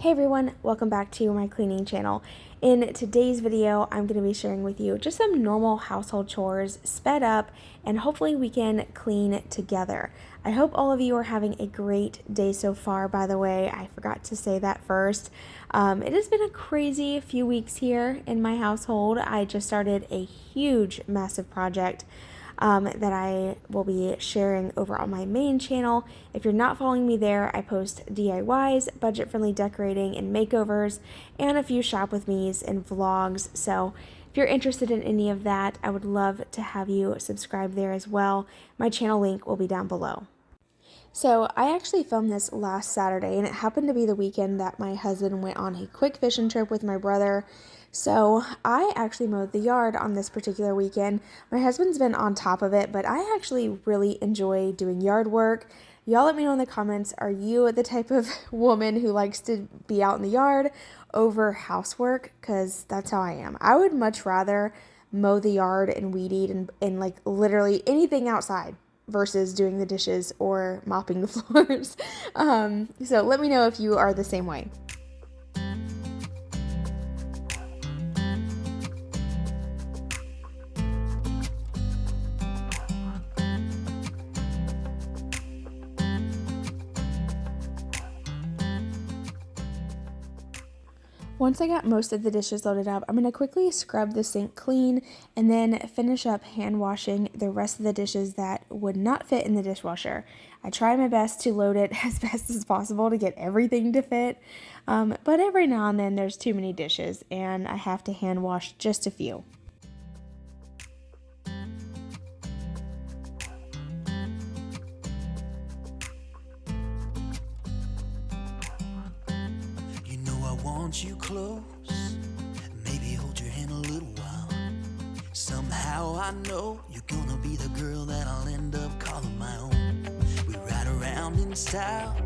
Hey everyone, welcome back to my cleaning channel. In today's video, I'm going to be sharing with you just some normal household chores sped up, and hopefully we can clean together. I hope all of you are having a great day so far. By the way, I forgot to say that first. It has been a crazy few weeks here in my household. I just started a huge, massive project that I will be sharing over on my main channel. If you're not following me there, I post DIYs, budget-friendly decorating and makeovers, and a few shop with me's and vlogs. So if you're interested in any of that, I would love to have you subscribe there as well. My channel link will be down below. So I actually filmed this last Saturday, and it happened to be the weekend that my husband went on a quick fishing trip with my brother. So I actually mowed the yard on this particular weekend. My husband's been on top of it, but I actually really enjoy doing yard work. Y'all let me know in the comments, are you the type of woman who likes to be out in the yard over housework? Because that's how I am. I would much rather mow the yard and weed eat and like literally anything outside versus doing the dishes or mopping the floors. So let me know if you are the same way. Once I got most of the dishes loaded up, I'm going to quickly scrub the sink clean and then finish up hand washing the rest of the dishes that would not fit in the dishwasher. I try my best to load it as best as possible to get everything to fit, but every now and then there's too many dishes and I have to hand wash just a few. Want you close, maybe hold your hand a little while. Somehow I know you're gonna be the girl that I'll end up calling my own. We ride around in style,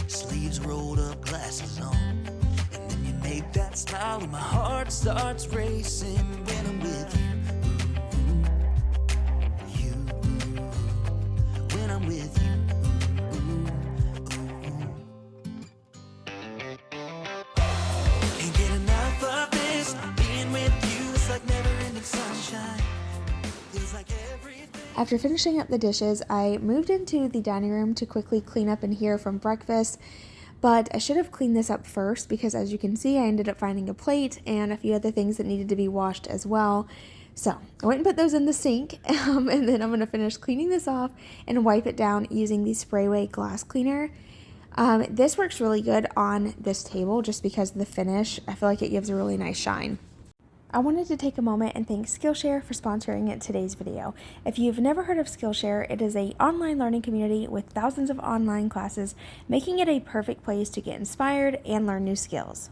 sleeves rolled up, glasses on, and then you make that smile and my heart starts racing when I'm with you. When I'm with you. After finishing up the dishes, I moved into the dining room to quickly clean up in here from breakfast, but I should have cleaned this up first because as you can see, I ended up finding a plate and a few other things that needed to be washed as well. So I went and put those in the sink, and then I'm going to finish cleaning this off and wipe it down using the Sprayway glass cleaner. This works really good on this table just because of the finish. I feel like it gives a really nice shine. I wanted to take a moment and thank Skillshare for sponsoring today's video. If you've never heard of Skillshare, it is an online learning community with thousands of online classes, making it a perfect place to get inspired and learn new skills.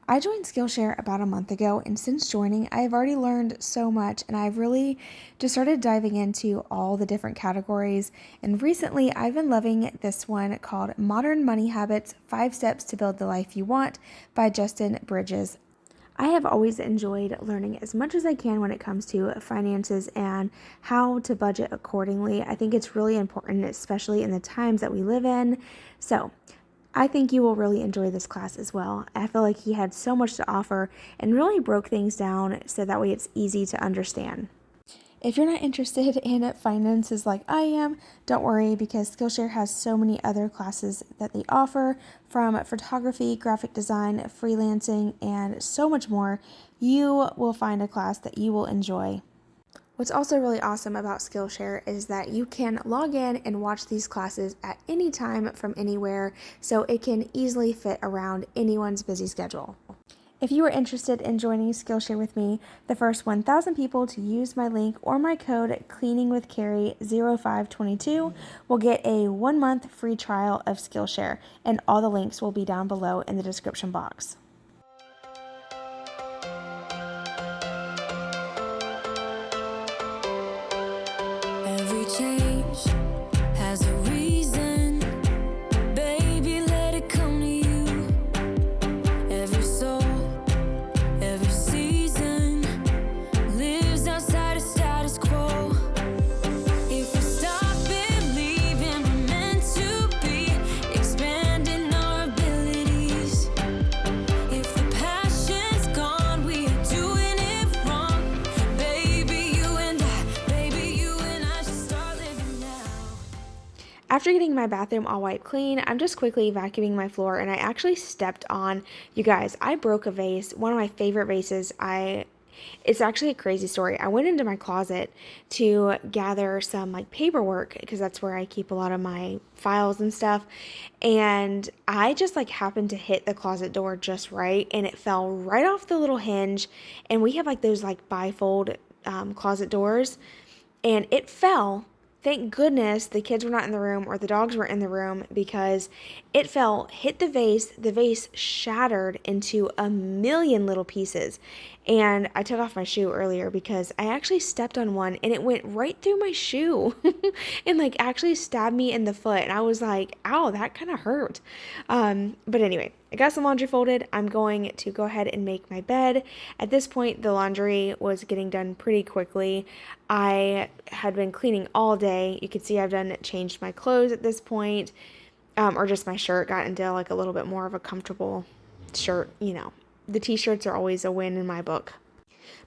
I joined Skillshare about a month ago, and since joining, I have already learned so much, and I've really just started diving into all the different categories. And recently, I've been loving this one called Modern Money Habits: 5 Steps to Build the Life You Want by Justin Bridges. I have always enjoyed learning as much as I can when it comes to finances and how to budget accordingly. I think it's really important, especially in the times that we live in. So I think you will really enjoy this class as well. I feel like he had so much to offer and really broke things down so that way it's easy to understand. If you're not interested in finances like I am, don't worry, because Skillshare has so many other classes that they offer, from photography, graphic design, freelancing, and so much more. You will find a class that you will enjoy. What's also really awesome about Skillshare is that you can log in and watch these classes at any time from anywhere, so it can easily fit around anyone's busy schedule. If you are interested in joining Skillshare with me, the first 1,000 people to use my link or my code cleaningwithcarrie0522 will get a 1-month free trial of Skillshare, and all the links will be down below in the description box. Every change has a reason, baby, let it come to you. Every soul, every season lives outside of status quo. If we stop believing we're meant to be, expanding our abilities, after getting my bathroom all wiped clean, I'm just quickly vacuuming my floor, and I actually stepped on, you guys, I broke a vase, one of my favorite vases. It's actually a crazy story. I went into my closet to gather some like paperwork because that's where I keep a lot of my files and stuff. And I just like happened to hit the closet door just right, and it fell right off the little hinge. And we have like those like bifold closet doors, and it fell. Thank goodness the kids were not in the room or the dogs were in the room, because it fell, hit the vase shattered into a million little pieces. And I took off my shoe earlier because I actually stepped on one and it went right through my shoe and like actually stabbed me in the foot. And I was like, ow, that kind of hurt. But anyway, I got some laundry folded. I'm going to go ahead and make my bed. At this point, the laundry was getting done pretty quickly. I had been cleaning all day. You can see I've changed my clothes at this point, or just my shirt, got into like a little bit more of a comfortable shirt. The t-shirts are always a win in my book.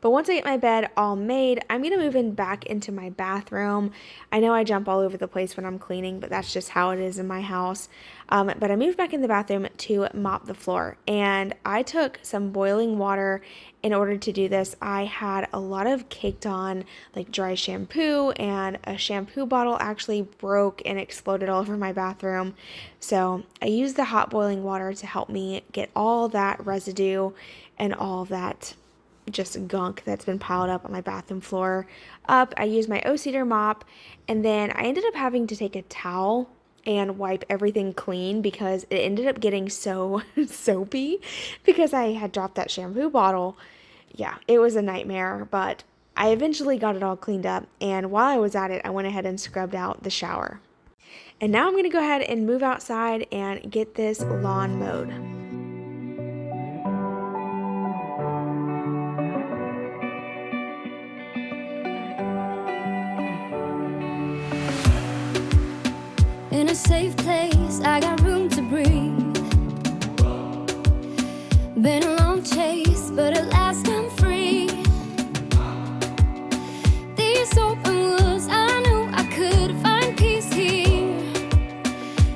But once I get my bed all made, I'm going to move in back into my bathroom. I know I jump all over the place when I'm cleaning, but that's just how it is in my house. But I moved back in the bathroom to mop the floor. And I took some boiling water in order to do this. I had a lot of caked on like dry shampoo, and a shampoo bottle actually broke and exploded all over my bathroom. So I used the hot boiling water to help me get all that residue and all that just gunk that's been piled up on my bathroom floor up. I used my O-Cedar mop, and then I ended up having to take a towel and wipe everything clean because it ended up getting so soapy because I had dropped that shampoo bottle. Yeah, it was a nightmare, but I eventually got it all cleaned up, and while I was at it, I went ahead and scrubbed out the shower. And now I'm going to go ahead and move outside and get this lawn mowed. In a safe place, I got room to breathe. Been a long chase, but at last I'm free. These open woods, I knew I could find peace here.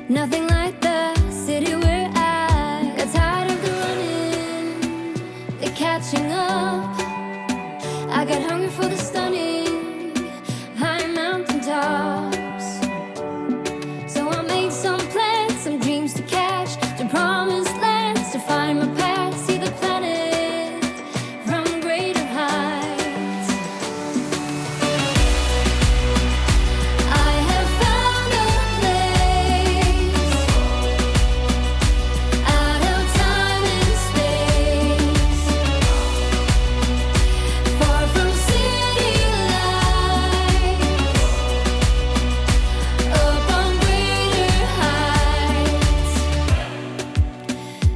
Nothing like the city where I got tired of the running, the catching up. I got hungry for the stunning high mountain tops. Some dreams to catch, to promised lands, to find my path, see the planet from greater heights. I have found a place out of time and space, far from city lights, up on greater heights.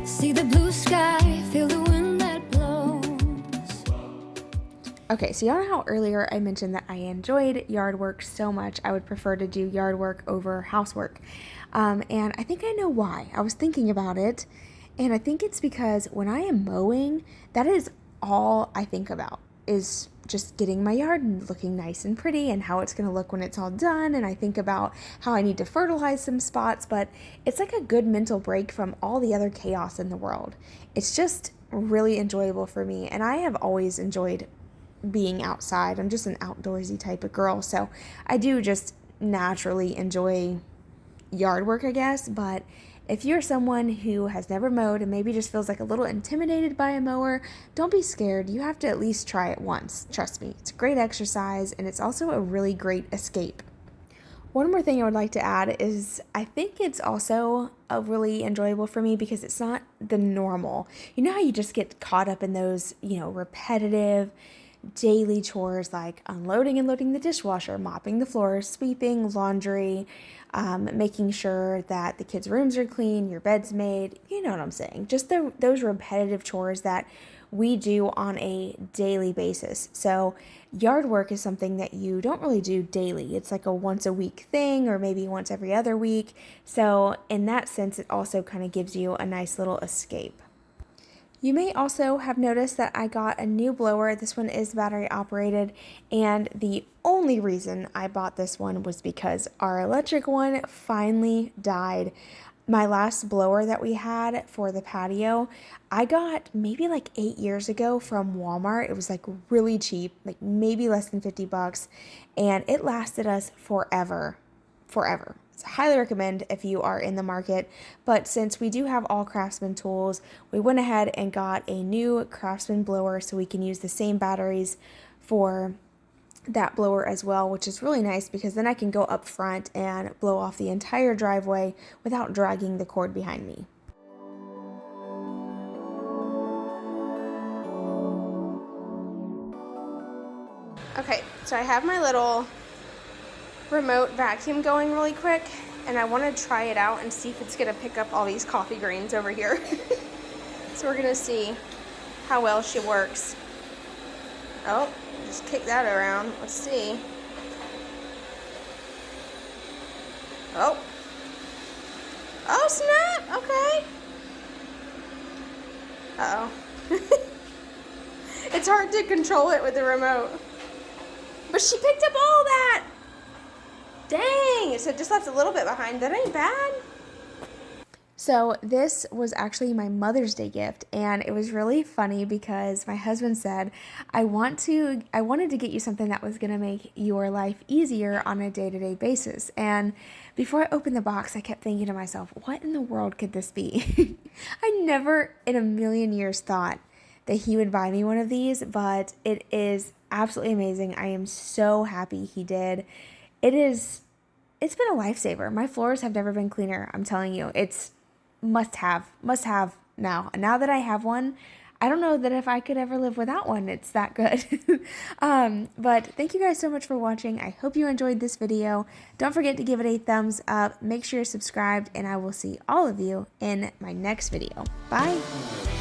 See the blue sky, feel the wind that blows. Okay, so y'all know how earlier I mentioned that I enjoyed yard work so much I would prefer to do yard work over housework. And I think I know why. I was thinking about it, and I think it's because when I am mowing, that is all I think about, is just getting my yard looking nice and pretty and how it's going to look when it's all done. And I think about how I need to fertilize some spots, but it's like a good mental break from all the other chaos in the world. It's just really enjoyable for me, and I have always enjoyed being outside. I'm just an outdoorsy type of girl, so I do just naturally enjoy yard work, I guess. But if you're someone who has never mowed and maybe just feels like a little intimidated by a mower, don't be scared. You have to at least try it once. Trust me, it's a great exercise, and it's also a really great escape. One more thing I would like to add is I think it's also really enjoyable for me because it's not the normal. You know how you just get caught up in those, repetitive daily chores like unloading and loading the dishwasher, mopping the floors, sweeping, laundry, making sure that the kids' rooms are clean, your bed's made, you know what I'm saying. Just those repetitive chores that we do on a daily basis. So yard work is something that you don't really do daily. It's like a once a week thing, or maybe once every other week. So in that sense, it also kind of gives you a nice little escape. You may also have noticed that I got a new blower. This one is battery operated, and the only reason I bought this one was because our electric one finally died. My last blower that we had for the patio, I got maybe like 8 years ago from Walmart. It was like really cheap, like maybe less than 50 bucks, and it lasted us forever. Forever. So I highly recommend if you are in the market. But since we do have all Craftsman tools, we went ahead and got a new Craftsman blower so we can use the same batteries for that blower as well, which is really nice because then I can go up front and blow off the entire driveway without dragging the cord behind me. Okay, so I have my little remote vacuum going really quick, and I want to try it out and see if it's going to pick up all these coffee grains over here. So we're going to see how well she works. Oh, just kick that around. Let's see. Oh. Oh, snap. Okay. Uh-oh. It's hard to control it with the remote. But she picked up all that. Dang. So just left a little bit behind. That ain't bad. So this was actually my Mother's Day gift, and it was really funny because my husband said, I wanted to get you something that was going to make your life easier on a day-to-day basis. And before I opened the box, I kept thinking to myself, what in the world could this be? I never in a million years thought that he would buy me one of these, but it is absolutely amazing. I am so happy he did. It's been a lifesaver. My floors have never been cleaner. I'm telling you, it's must have now. Now that I have one, I don't know that if I could ever live without one. It's that good. But thank you guys so much for watching. I hope you enjoyed this video. Don't forget to give it a thumbs up. Make sure you're subscribed, and I will see all of you in my next video. Bye.